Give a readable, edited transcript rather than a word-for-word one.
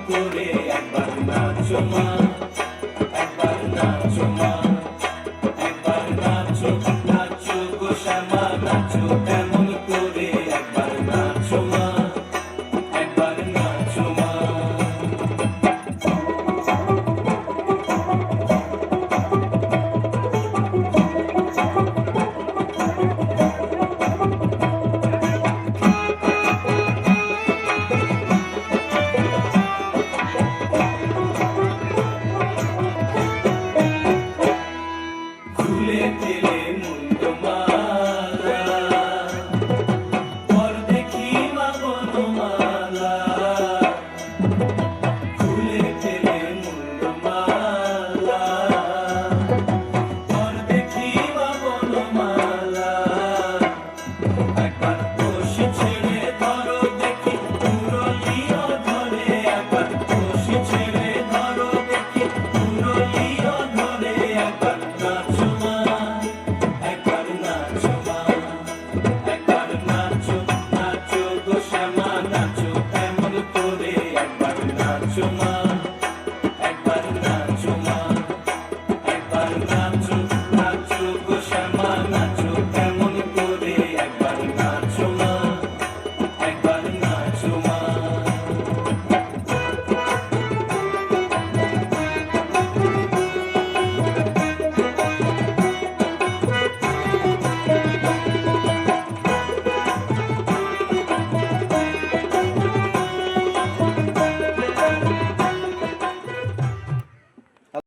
করে একবার নাচো মা, একবার নাচো মা, একবার নাচো, নাচো গো শ্যামা নাচো কেমন করে একবার নাচো মা, একবার নাচো মা। খুলে দিলে মুন্ডমালা, পর দেখি মা বনমালা। খুলে দিলে মুন্ডমালা, পর দেখি মা বনমালা। একবার বসে ছেড়ে ধরো দেখি মুরলিও ধরে, একবার